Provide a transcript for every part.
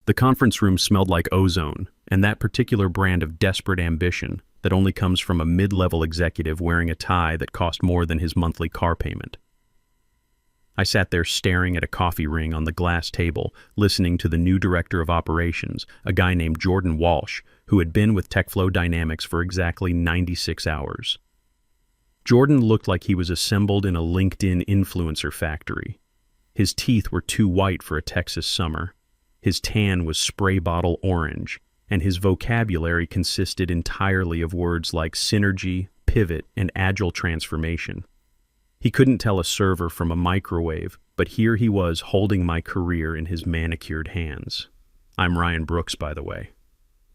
The conference room smelled like ozone, and that particular brand of desperate ambition that only comes from a mid-level executive wearing a tie that cost more than his monthly car payment. I sat there staring at a coffee ring on the glass table, listening to the new director of operations, a guy named Jordan Walsh, who had been with TechFlow Dynamics for exactly 96 hours. Jordan looked like he was assembled in a LinkedIn influencer factory. His teeth were too white for a Texas summer. His tan was spray bottle orange, and his vocabulary consisted entirely of words like synergy, pivot, and agile transformation. He couldn't tell a server from a microwave, but here he was holding my career in his manicured hands. I'm Ryan Brooks, by the way.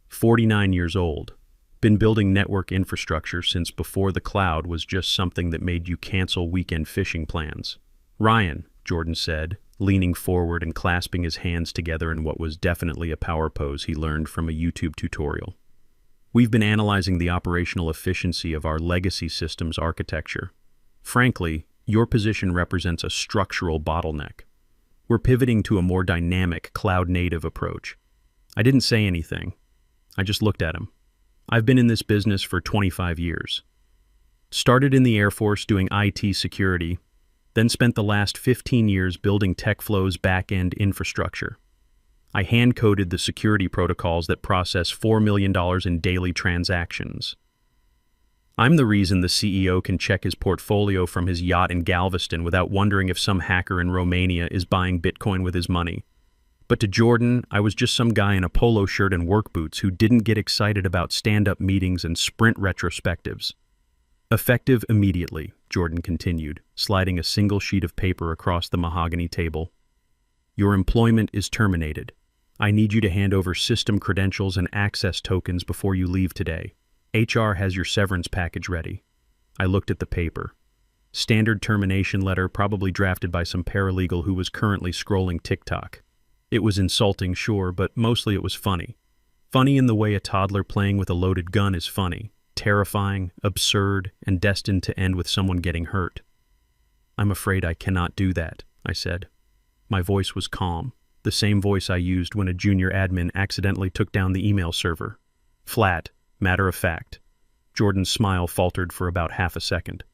49 years old. Been building network infrastructure since before the cloud was just something that made you cancel weekend fishing plans. Ryan, Jordan said, leaning forward and clasping his hands together in what was definitely a power pose he learned from a YouTube tutorial. We've been analyzing the operational efficiency of our legacy systems architecture. Frankly, your position represents a structural bottleneck. We're pivoting to a more dynamic, cloud-native approach. I didn't say anything. I just looked at him. I've been in this business for 25 years. Started in the Air Force doing IT security, then spent the last 15 years building TechFlow's back-end infrastructure. I hand-coded the security protocols that process $4 million in daily transactions. I'm the reason the CEO can check his portfolio from his yacht in Galveston without wondering if some hacker in Romania is buying Bitcoin with his money. But to Jordan, I was just some guy in a polo shirt and work boots who didn't get excited about stand-up meetings and sprint retrospectives. Effective immediately, Jordan continued, sliding a single sheet of paper across the mahogany table. Your employment is terminated. I need you to hand over system credentials and access tokens before you leave today. HR has your severance package ready. I looked at the paper. Standard termination letter, probably drafted by some paralegal who was currently scrolling TikTok. It was insulting, sure, but mostly it was funny. Funny in the way a toddler playing with a loaded gun is funny. Terrifying, absurd, and destined to end with someone getting hurt. I'm afraid I cannot do that, I said. My voice was calm, the same voice I used when a junior admin accidentally took down the email server. Flat, matter of fact. Jordan's smile faltered for about half a second.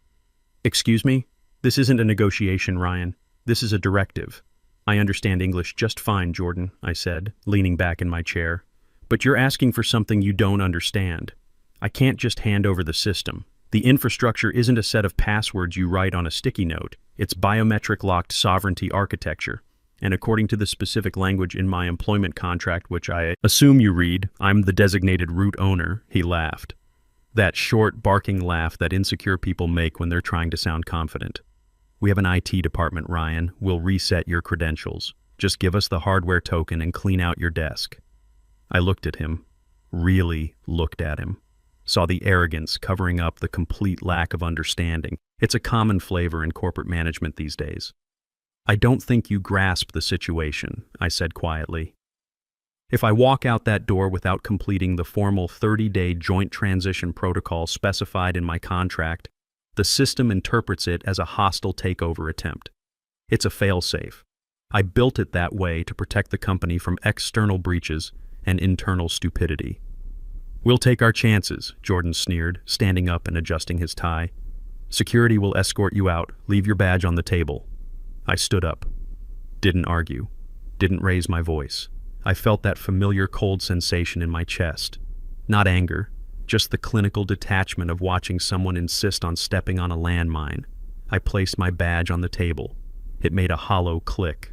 Excuse me? This isn't a negotiation, Ryan. This is a directive. I understand English just fine, Jordan, I said, leaning back in my chair. But you're asking for something you don't understand. I can't just hand over the system. The infrastructure isn't a set of passwords you write on a sticky note. It's biometric-locked sovereignty architecture. And according to the specific language in my employment contract, which I assume you read, I'm the designated root owner, he laughed. That short, barking laugh that insecure people make when they're trying to sound confident. We have an IT department, Ryan. We'll reset your credentials. Just give us the hardware token and clean out your desk. I looked at him. Really looked at him. Saw the arrogance covering up the complete lack of understanding. It's a common flavor in corporate management these days. I don't think you grasp the situation, I said quietly. If I walk out that door without completing the formal 30-day joint transition protocol specified in my contract, the system interprets it as a hostile takeover attempt. It's a fail-safe. I built it that way to protect the company from external breaches and internal stupidity. We'll take our chances, Jordan sneered, standing up and adjusting his tie. Security will escort you out. Leave your badge on the table. I stood up. Didn't argue. Didn't raise my voice. I felt that familiar cold sensation in my chest. Not anger, just the clinical detachment of watching someone insist on stepping on a landmine. I placed my badge on the table. It made a hollow click.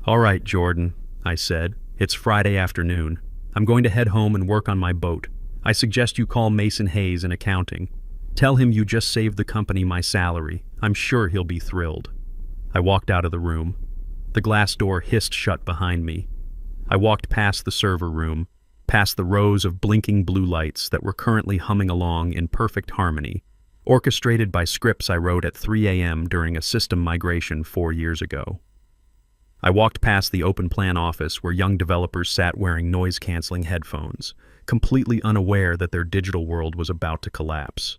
All right, Jordan, I said. It's Friday afternoon. I'm going to head home and work on my boat. I suggest you call Mason Hayes in accounting. Tell him you just saved the company my salary. I'm sure he'll be thrilled. I walked out of the room. The glass door hissed shut behind me. I walked past the server room, past the rows of blinking blue lights that were currently humming along in perfect harmony, orchestrated by scripts I wrote at 3 a.m. during a system migration 4 years ago. I walked past the open plan office where young developers sat wearing noise-canceling headphones, completely unaware that their digital world was about to collapse.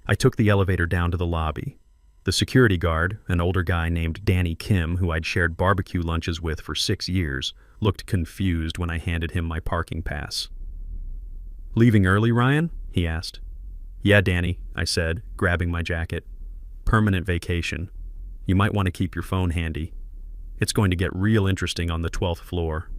I took the elevator down to the lobby. The security guard, an older guy named Danny Kim, who I'd shared barbecue lunches with for 6 years, looked confused when I handed him my parking pass. "Leaving early, Ryan?" he asked. "Yeah, Danny," I said, grabbing my jacket. "Permanent vacation. You might want to keep your phone handy. It's going to get real interesting on the 12th floor."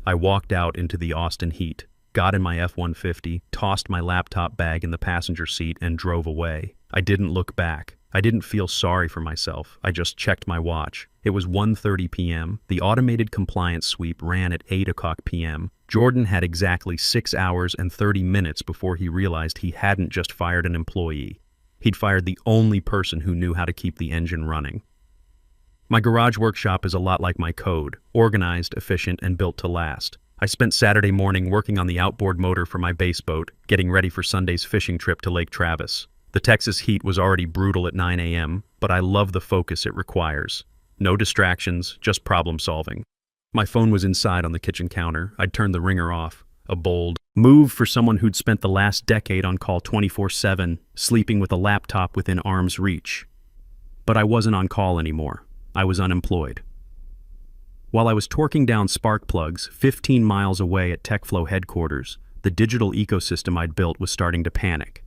I walked out into the Austin heat, got in my F-150, tossed my laptop bag in the passenger seat, and drove away. I didn't look back. I didn't feel sorry for myself. I just checked my watch. It was 1:30 p.m. The automated compliance sweep ran at 8 o'clock p.m. Jordan had exactly 6 hours and 30 minutes before he realized he hadn't just fired an employee. He'd fired the only person who knew how to keep the engine running. My garage workshop is a lot like my code, organized, efficient, and built to last. I spent Saturday morning working on the outboard motor for my base boat, getting ready for Sunday's fishing trip to Lake Travis. The Texas heat was already brutal at 9 a.m., but I love the focus it requires. No distractions, just problem solving. My phone was inside on the kitchen counter. I'd turned the ringer off. A bold move for someone who'd spent the last decade on call 24/7, sleeping with a laptop within arm's reach. But I wasn't on call anymore. I was unemployed. While I was torquing down spark plugs 15 miles away at TechFlow headquarters, the digital ecosystem I'd built was starting to panic.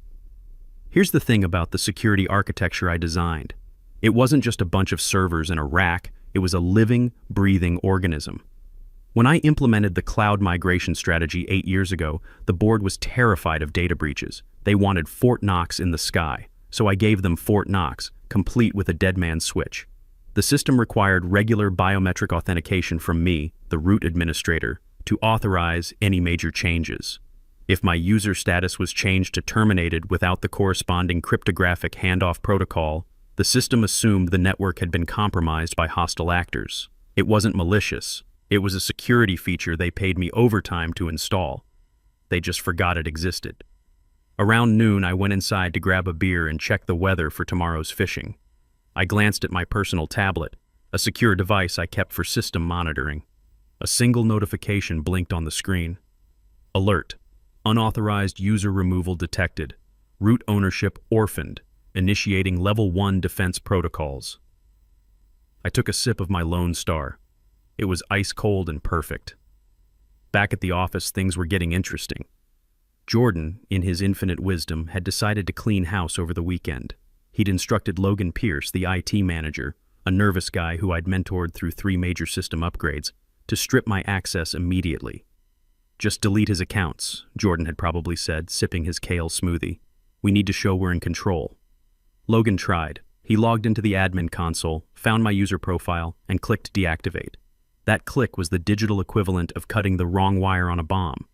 Here's the thing about the security architecture I designed. It wasn't just a bunch of servers and a rack, it was a living, breathing organism. When I implemented the cloud migration strategy 8 years ago, the board was terrified of data breaches. They wanted Fort Knox in the sky, so I gave them Fort Knox, complete with a dead man's switch. The system required regular biometric authentication from me, the root administrator, to authorize any major changes. If my user status was changed to terminated without the corresponding cryptographic handoff protocol, the system assumed the network had been compromised by hostile actors. It wasn't malicious. It was a security feature they paid me overtime to install. They just forgot it existed. Around noon, I went inside to grab a beer and check the weather for tomorrow's fishing. I glanced at my personal tablet, a secure device I kept for system monitoring. A single notification blinked on the screen. Alert. Unauthorized user removal detected. Root ownership orphaned. Initiating Level 1 defense protocols. I took a sip of my Lone Star. It was ice cold and perfect. Back at the office, things were getting interesting. Jordan, in his infinite wisdom, had decided to clean house over the weekend. He'd instructed Logan Pierce, the IT manager, a nervous guy who I'd mentored through 3 major system upgrades, to strip my access immediately. "Just delete his accounts," Jordan had probably said, sipping his kale smoothie. "We need to show we're in control." Logan tried. He logged into the admin console, found my user profile, and clicked deactivate. That click was the digital equivalent of cutting the wrong wire on a bomb.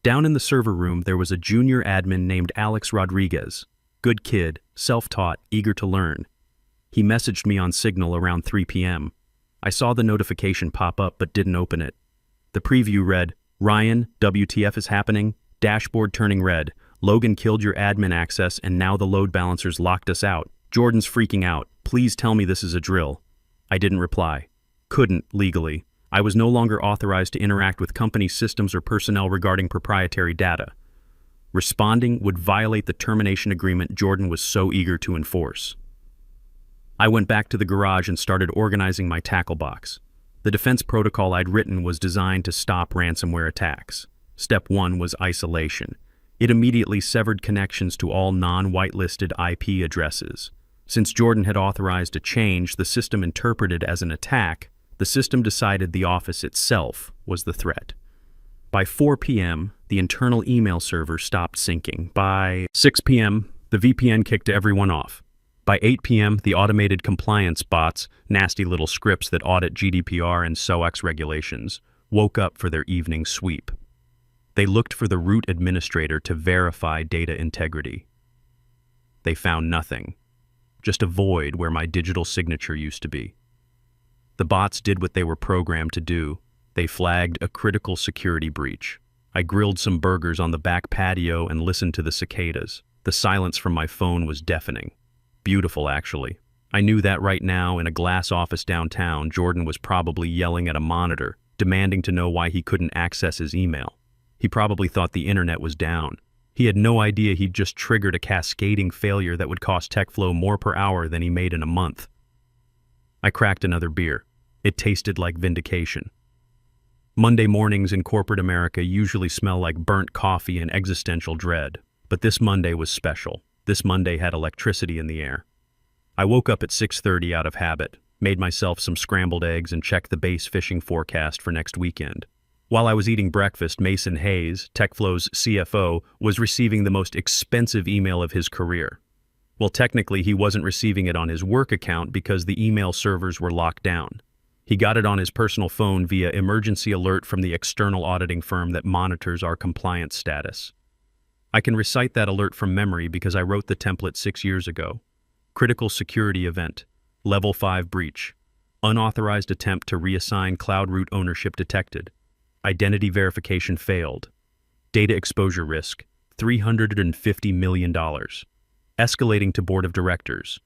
Down in the server room, there was a junior admin named Alex Rodriguez. Good kid, self-taught, eager to learn. He messaged me on Signal around 3 p.m. I saw the notification pop up but didn't open it. The preview read, "Ryan, WTF is happening? Dashboard turning red. Logan killed your admin access and now the load balancers locked us out. Jordan's freaking out. Please tell me this is a drill." I didn't reply. Couldn't, legally. I was no longer authorized to interact with company systems or personnel regarding proprietary data. Responding would violate the termination agreement Jordan was so eager to enforce. I went back to the garage and started organizing my tackle box. The defense protocol I'd written was designed to stop ransomware attacks. Step 1 was isolation. It immediately severed connections to all non-whitelisted IP addresses. Since Jordan had authorized a change the system interpreted as an attack, the system decided the office itself was the threat. By 4 p.m., the internal email server stopped syncing. By 6 p.m., the VPN kicked everyone off. By 8 p.m., the automated compliance bots, nasty little scripts that audit GDPR and SOX regulations, woke up for their evening sweep. They looked for the root administrator to verify data integrity. They found nothing, just a void where my digital signature used to be. The bots did what they were programmed to do. They flagged a critical security breach. I grilled some burgers on the back patio and listened to the cicadas. The silence from my phone was deafening. Beautiful, actually. I knew that right now, in a glass office downtown, Jordan was probably yelling at a monitor, demanding to know why he couldn't access his email. He probably thought the internet was down. He had no idea he'd just triggered a cascading failure that would cost TechFlow more per hour than he made in a month. I cracked another beer. It tasted like vindication. Monday mornings in corporate America usually smell like burnt coffee and existential dread, but this Monday was special. This Monday had electricity in the air. I woke up at 6:30 out of habit, made myself some scrambled eggs and checked the base fishing forecast for next weekend. While I was eating breakfast, Mason Hayes, TechFlow's CFO, was receiving the most expensive email of his career. Well, technically, he wasn't receiving it on his work account because the email servers were locked down. He got it on his personal phone via emergency alert from the external auditing firm that monitors our compliance status. I can recite that alert from memory because I wrote the template 6 years ago. Critical security event. Level 5 breach. Unauthorized attempt to reassign cloud root ownership detected. Identity verification failed. Data exposure risk. $350 million. Escalating to board of directors.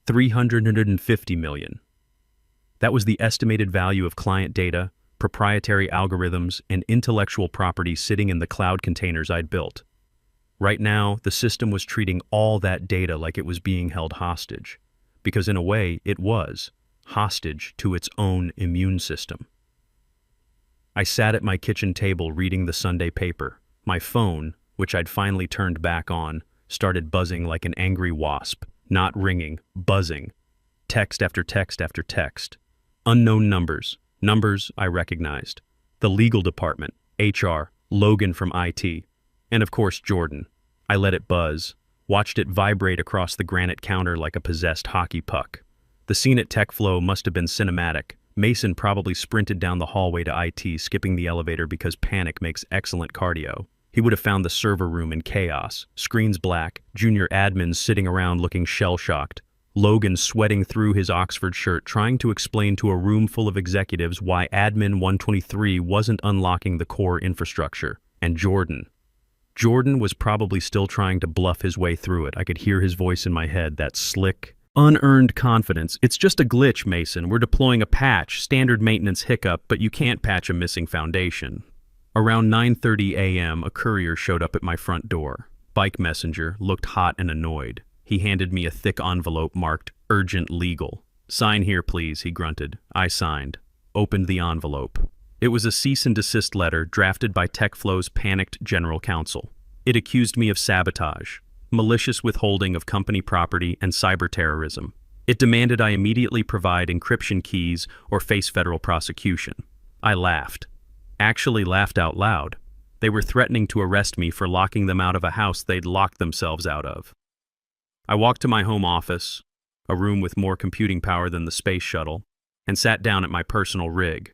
$350 million. That was the estimated value of client data, proprietary algorithms, and intellectual property sitting in the cloud containers I'd built. Right now, the system was treating all that data like it was being held hostage, because in a way, it was hostage to its own immune system. I sat at my kitchen table reading the Sunday paper. My phone, which I'd finally turned back on, started buzzing like an angry wasp, not ringing, buzzing. Text after text after text. Unknown numbers. Numbers I recognized. The legal department, HR, Logan from IT, and of course Jordan. I let it buzz, watched it vibrate across the granite counter like a possessed hockey puck. The scene at TechFlow must have been cinematic. Mason probably sprinted down the hallway to IT, skipping the elevator because panic makes excellent cardio. He would have found the server room in chaos, screens black, junior admins sitting around looking shell-shocked, Logan sweating through his Oxford shirt trying to explain to a room full of executives why Admin 123 wasn't unlocking the core infrastructure. And Jordan was probably still trying to bluff his way through it. I could hear his voice in my head, that slick, unearned confidence. It's just a glitch, Mason. We're deploying a patch, standard maintenance hiccup, but you can't patch a missing foundation. Around 9:30 a.m., a courier showed up at my front door. Bike messenger, looked hot and annoyed. He handed me a thick envelope marked Urgent Legal. "Sign here, please," he grunted. I signed. Opened the envelope. It was a cease and desist letter drafted by TechFlow's panicked general counsel. It accused me of sabotage, malicious withholding of company property, and cyber terrorism. It demanded I immediately provide encryption keys or face federal prosecution. I laughed. Actually laughed out loud. They were threatening to arrest me for locking them out of a house they'd locked themselves out of. I walked to my home office, a room with more computing power than the space shuttle, and sat down at my personal rig.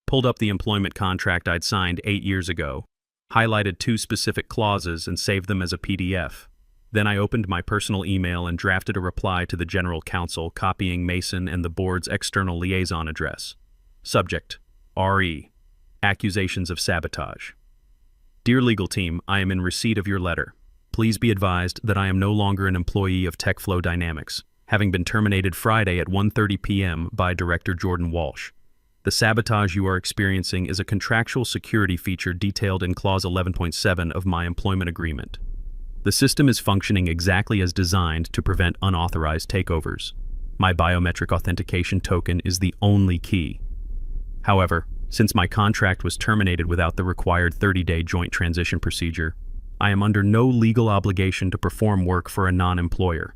Pulled up the employment contract I'd signed 8 years ago, highlighted 2 specific clauses and saved them as a PDF. Then I opened my personal email and drafted a reply to the general counsel, copying Mason and the board's external liaison address. Subject: RE. Accusations of sabotage. Dear legal team, I am in receipt of your letter. Please be advised that I am no longer an employee of TechFlow Dynamics, having been terminated Friday at 1:30 p.m. by Director Jordan Walsh. The sabotage you are experiencing is a contractual security feature detailed in Clause 11.7 of my employment agreement. The system is functioning exactly as designed to prevent unauthorized takeovers. My biometric authentication token is the only key. However, since my contract was terminated without the required 30-day joint transition procedure, I am under no legal obligation to perform work for a non-employer.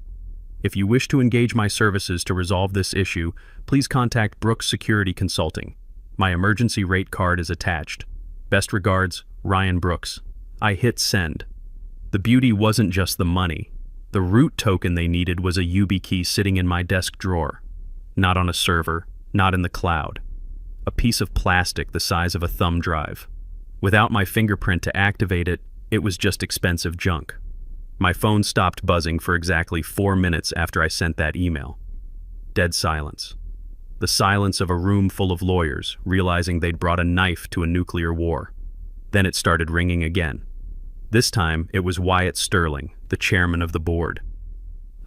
If you wish to engage my services to resolve this issue, please contact Brooks Security Consulting. My emergency rate card is attached. Best regards, Ryan Brooks. I hit send. The beauty wasn't just the money. The root token they needed was a YubiKey sitting in my desk drawer. Not on a server, not in the cloud. A piece of plastic the size of a thumb drive. Without my fingerprint to activate it, it was just expensive junk. My phone stopped buzzing for exactly 4 minutes after I sent that email. Dead silence. The silence of a room full of lawyers, realizing they'd brought a knife to a nuclear war. Then it started ringing again. This time, it was Wyatt Sterling, the chairman of the board.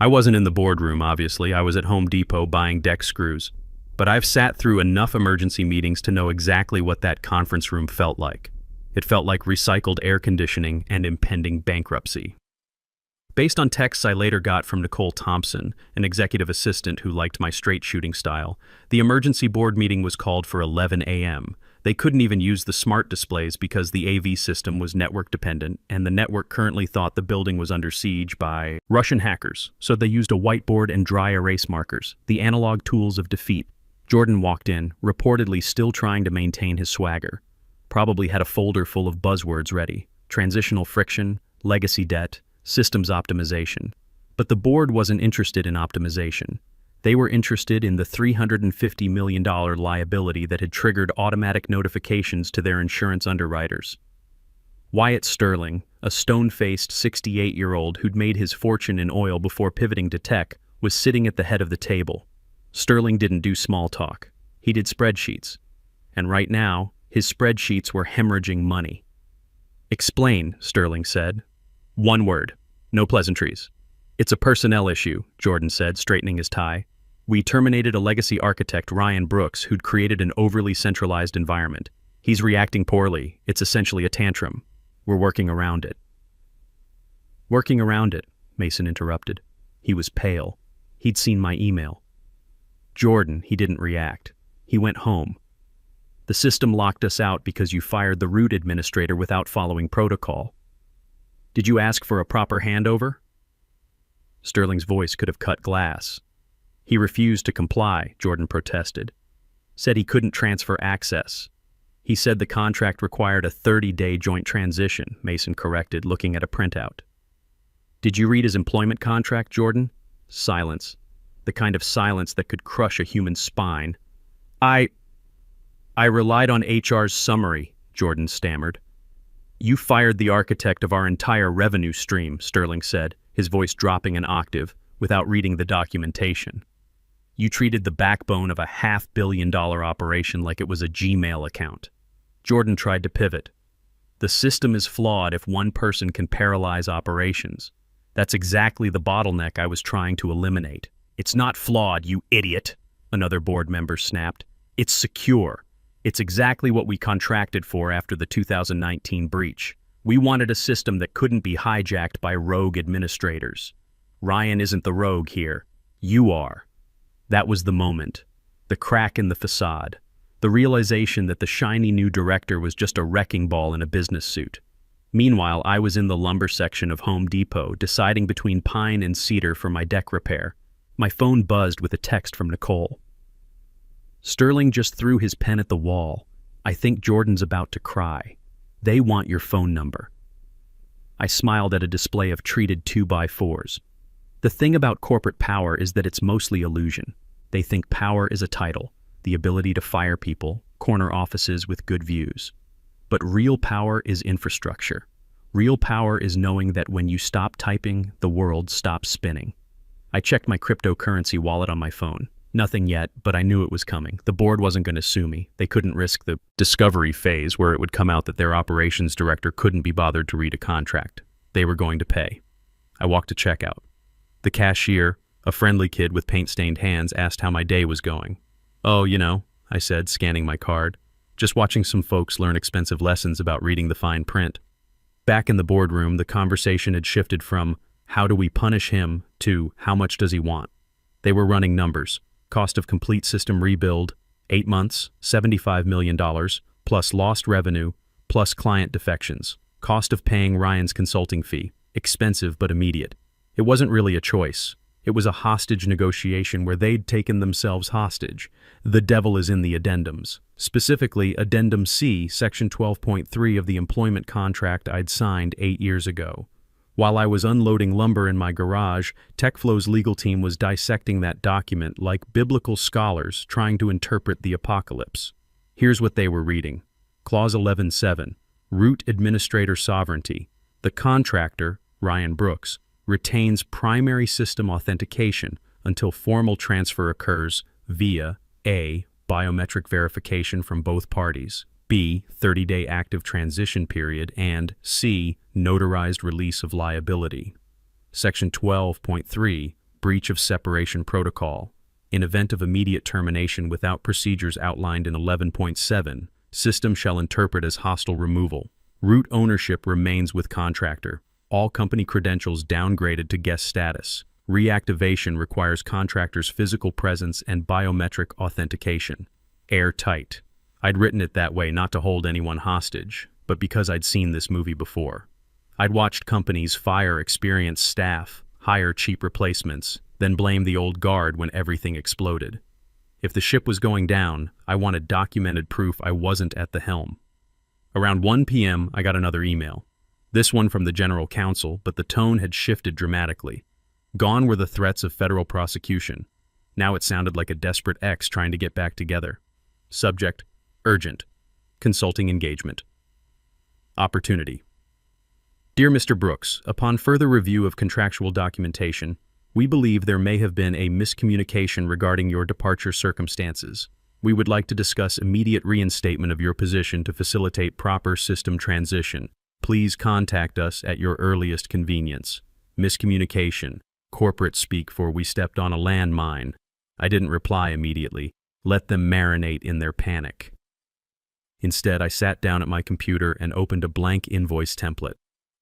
I wasn't in the boardroom, obviously. I was at Home Depot buying deck screws. But I've sat through enough emergency meetings to know exactly what that conference room felt like. It felt like recycled air conditioning and impending bankruptcy. Based on texts I later got from Nicole Thompson, an executive assistant who liked my straight shooting style, the emergency board meeting was called for 11 a.m. They couldn't even use the smart displays because the AV system was network dependent, and the network currently thought the building was under siege by Russian hackers, so they used a whiteboard and dry erase markers, the analog tools of defeat. Jordan walked in, reportedly still trying to maintain his swagger. Probably had a folder full of buzzwords ready: transitional friction, legacy debt, systems optimization. But the board wasn't interested in optimization. They were interested in the $350 million liability that had triggered automatic notifications to their insurance underwriters. Wyatt Sterling, a stone-faced 68-year-old who'd made his fortune in oil before pivoting to tech, was sitting at the head of the table. Sterling didn't do small talk. He did spreadsheets. And right now, his spreadsheets were hemorrhaging money. "Explain," Sterling said. "One word. No pleasantries." "It's a personnel issue," Jordan said, straightening his tie. "We terminated a legacy architect, Ryan Brooks, who'd created an overly centralized environment. He's reacting poorly. It's essentially a tantrum. We're working around it." "Working around it," Mason interrupted. He was pale. He'd seen my email. "Jordan," he didn't react. He went home. "The system locked us out because you fired the root administrator without following protocol. Did you ask for a proper handover?" Sterling's voice could have cut glass. "He refused to comply," Jordan protested. "Said he couldn't transfer access. He said the contract required a 30-day joint transition," Mason corrected, looking at a printout. "Did you read his employment contract, Jordan?" Silence. The kind of silence that could crush a human spine. I relied on HR's summary," Jordan stammered. "You fired the architect of our entire revenue stream," Sterling said, his voice dropping an octave, without reading the documentation. "You treated the backbone of a $500 million operation like it was a Gmail account." Jordan tried to pivot. "The system is flawed if one person can paralyze operations. That's exactly the bottleneck I was trying to eliminate." "It's not flawed, you idiot," another board member snapped. "It's secure. It's exactly what we contracted for after the 2019 breach. We wanted a system that couldn't be hijacked by rogue administrators. Ryan isn't the rogue here. You are." That was the moment. The crack in the facade. The realization that the shiny new director was just a wrecking ball in a business suit. Meanwhile, I was in the lumber section of Home Depot, deciding between pine and cedar for my deck repair. My phone buzzed with a text from Nicole. "Sterling just threw his pen at the wall. I think Jordan's about to cry. They want your phone number." I smiled at a display of treated 2x4s. The thing about corporate power is that it's mostly illusion. They think power is a title, the ability to fire people, corner offices with good views. But real power is infrastructure. Real power is knowing that when you stop typing, the world stops spinning. I checked my cryptocurrency wallet on my phone. Nothing yet, but I knew it was coming. The board wasn't going to sue me. They couldn't risk the discovery phase where it would come out that their operations director couldn't be bothered to read a contract. They were going to pay. I walked to checkout. The cashier, a friendly kid with paint-stained hands, asked how my day was going. "Oh, you know," I said, scanning my card. "Just watching some folks learn expensive lessons about reading the fine print." Back in the boardroom, the conversation had shifted from "how do we punish him" to "how much does he want?" They were running numbers. Cost of complete system rebuild, 8 months, $75 million, plus lost revenue, plus client defections. Cost of paying Ryan's consulting fee, expensive but immediate. It wasn't really a choice. It was a hostage negotiation where they'd taken themselves hostage. The devil is in the addendums. Specifically, Addendum C, Section 12.3 of the employment contract I'd signed 8 years ago. While I was unloading lumber in my garage, TechFlow's legal team was dissecting that document like biblical scholars trying to interpret the apocalypse. Here's what they were reading. Clause 11.7, Root Administrator Sovereignty. The contractor, Ryan Brooks, retains primary system authentication until formal transfer occurs via A. Biometric verification from both parties, B. 30-day active transition period, and C. Notarized release of liability. Section 12.3, Breach of Separation Protocol. In event of immediate termination without procedures outlined in 11.7, system shall interpret as hostile removal. Root ownership remains with contractor. All company credentials downgraded to guest status. Reactivation requires contractor's physical presence and biometric authentication. Airtight. I'd written it that way not to hold anyone hostage, but because I'd seen this movie before. I'd watched companies fire experienced staff, hire cheap replacements, then blame the old guard when everything exploded. If the ship was going down, I wanted documented proof I wasn't at the helm. Around 1 p.m., I got another email. This one from the General Counsel, but the tone had shifted dramatically. Gone were the threats of federal prosecution. Now it sounded like a desperate ex trying to get back together. Subject: urgent. Consulting engagement. Opportunity. Dear Mr. Brooks, upon further review of contractual documentation, we believe there may have been a miscommunication regarding your departure circumstances. We would like to discuss immediate reinstatement of your position to facilitate proper system transition. Please contact us at your earliest convenience. Miscommunication. Corporate speak for we stepped on a landmine. I didn't reply immediately. Let them marinate in their panic. Instead, I sat down at my computer and opened a blank invoice template.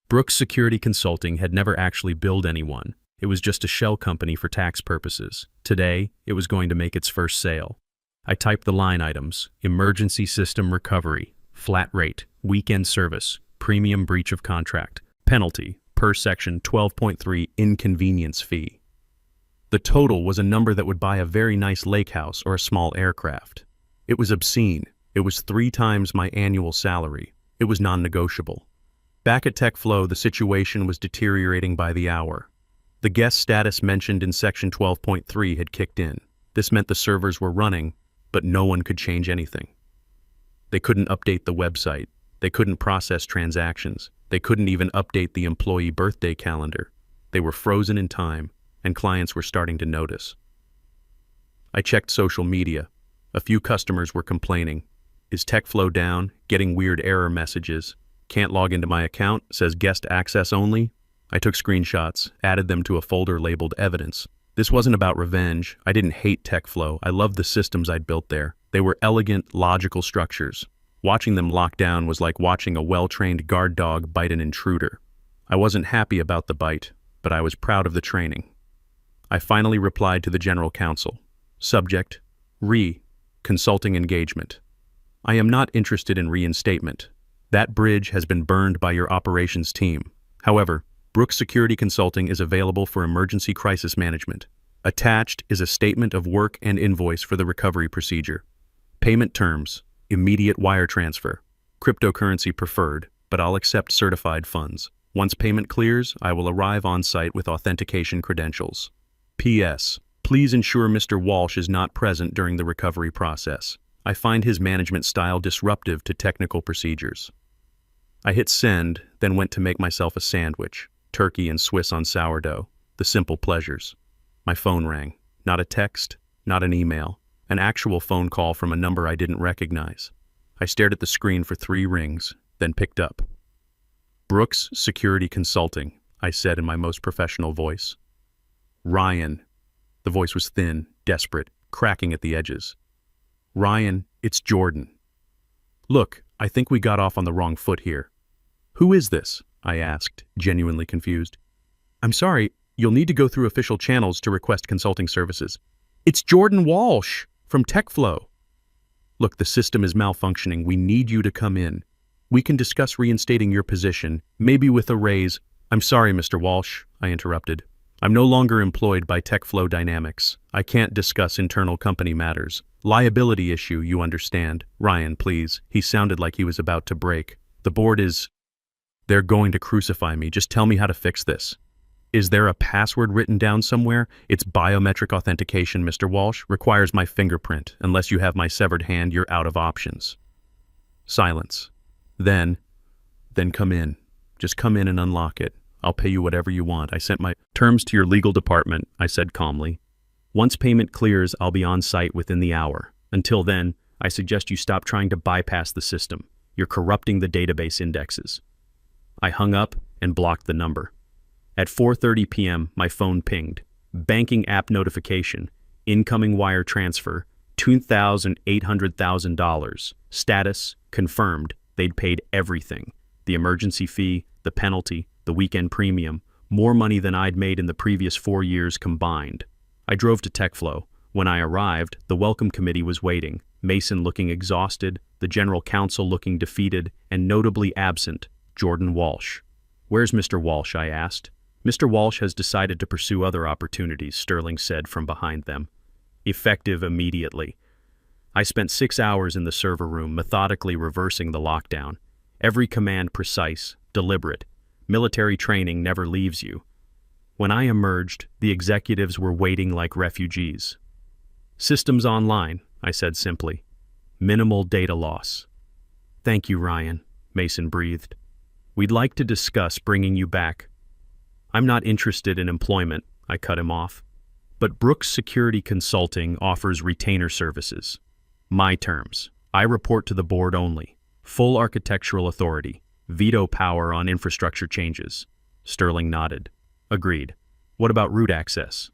Brooks Security Consulting had never actually billed anyone. It was just a shell company for tax purposes. Today, it was going to make its first sale. I typed the line items: emergency system recovery, flat rate, weekend service, premium breach of contract, penalty, per section 12.3 inconvenience fee. The total was a number that would buy a very nice lake house or a small aircraft. It was obscene. It was 3 times my annual salary. It was non-negotiable. Back at TechFlow, the situation was deteriorating by the hour. The guest status mentioned in section 12.3 had kicked in. This meant the servers were running, but no one could change anything. They couldn't update the website. They couldn't process transactions. They couldn't even update the employee birthday calendar. They were frozen in time, and clients were starting to notice. I checked social media. A few customers were complaining. Is TechFlow down? Getting weird error messages. Can't log into my account, says guest access only. I took screenshots, added them to a folder labeled evidence. This wasn't about revenge. I didn't hate TechFlow. I loved the systems I'd built there. They were elegant, logical structures. Watching them lock down was like watching a well-trained guard dog bite an intruder. I wasn't happy about the bite, but I was proud of the training. I finally replied to the General Counsel. Subject: consulting engagement. I am not interested in reinstatement. That bridge has been burned by your operations team. However, Brooks Security Consulting is available for emergency crisis management. Attached is a statement of work and invoice for the recovery procedure. Payment terms: immediate wire transfer. Cryptocurrency preferred, but I'll accept certified funds. Once payment clears, I will arrive on site with authentication credentials. P.S. Please ensure Mr. Walsh is not present during the recovery process. I find his management style disruptive to technical procedures. I hit send, then went to make myself a sandwich, turkey and Swiss on sourdough, the simple pleasures. My phone rang. Not a text, not an email, an actual phone call from a number I didn't recognize. I stared at the screen for 3 rings, then picked up. Brooks Security Consulting, I said in my most professional voice. Ryan. The voice was thin, desperate, cracking at the edges. Ryan, it's Jordan. Look, I think we got off on the wrong foot here. Who is this? I asked, genuinely confused. I'm sorry, you'll need to go through official channels to request consulting services. It's Jordan Walsh from TechFlow. Look, the system is malfunctioning. We need you to come in. We can discuss reinstating your position, maybe with a raise. I'm sorry, Mr. Walsh, I interrupted. I'm no longer employed by TechFlow Dynamics. I can't discuss internal company matters. Liability issue, you understand. Ryan, please. He sounded like he was about to break. The board is... They're going to crucify me. Just tell me how to fix this. Is there a password written down somewhere? It's biometric authentication, Mr. Walsh. Requires my fingerprint. Unless you have my severed hand, you're out of options. Silence. Then come in. Just come in and unlock it. I'll pay you whatever you want. I sent my terms to your legal department, I said calmly. Once payment clears, I'll be on site within the hour. Until then, I suggest you stop trying to bypass the system. You're corrupting the database indexes. I hung up and blocked the number. At 4:30 p.m., my phone pinged. Banking app notification. Incoming wire transfer. $2,800,000. Status confirmed. They'd paid everything. The emergency fee, the penalty, the weekend premium, more money than I'd made in the previous 4 years combined. I drove to TechFlow, When I arrived, the welcome committee was waiting, Mason looking exhausted, the general counsel looking defeated, and notably absent, Jordan Walsh. "Where's Mr. Walsh?" I asked. "Mr. Walsh has decided to pursue other opportunities," Sterling said from behind them. "Effective immediately." I spent 6 hours in the server room methodically reversing the lockdown. Every command precise, deliberate. Military training never leaves you. When I emerged, the executives were waiting like refugees. "Systems online," I said simply. "Minimal data loss." "Thank you, Ryan," Mason breathed. "We'd like to discuss bringing you back." "I'm not interested in employment," I cut him off. "But Brooks Security Consulting offers retainer services. My terms. I report to the board only. Full architectural authority. Veto power on infrastructure changes." Sterling nodded. "Agreed. What about root access?"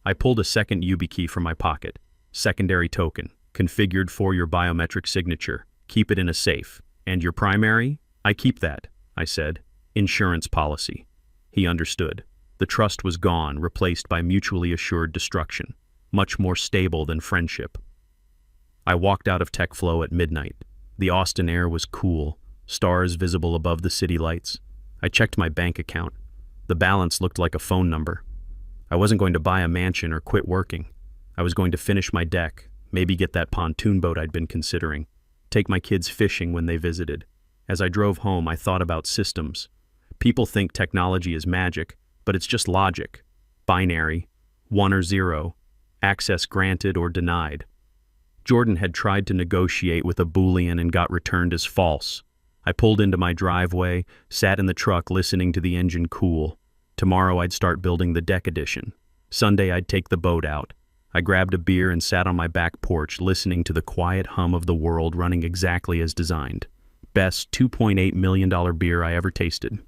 I pulled a second YubiKey from my pocket. "Secondary token, configured for your biometric signature. Keep it in a safe. And your primary?" "I keep that," I said. "Insurance policy." He understood. The trust was gone, replaced by mutually assured destruction, much more stable than friendship. I walked out of TechFlow at midnight. The Austin air was cool, stars visible above the city lights. I checked my bank account. The balance looked like a phone number. I wasn't going to buy a mansion or quit working. I was going to finish my deck, maybe get that pontoon boat I'd been considering, take my kids fishing when they visited. As I drove home, I thought about systems. People think technology is magic, but it's just logic. Binary, 1 or 0, access granted or denied. Jordan had tried to negotiate with a Boolean and got returned as false. I pulled into my driveway, sat in the truck listening to the engine cool. Tomorrow I'd start building the deck edition. Sunday I'd take the boat out. I grabbed a beer and sat on my back porch listening to the quiet hum of the world running exactly as designed. Best $2.8 million beer I ever tasted.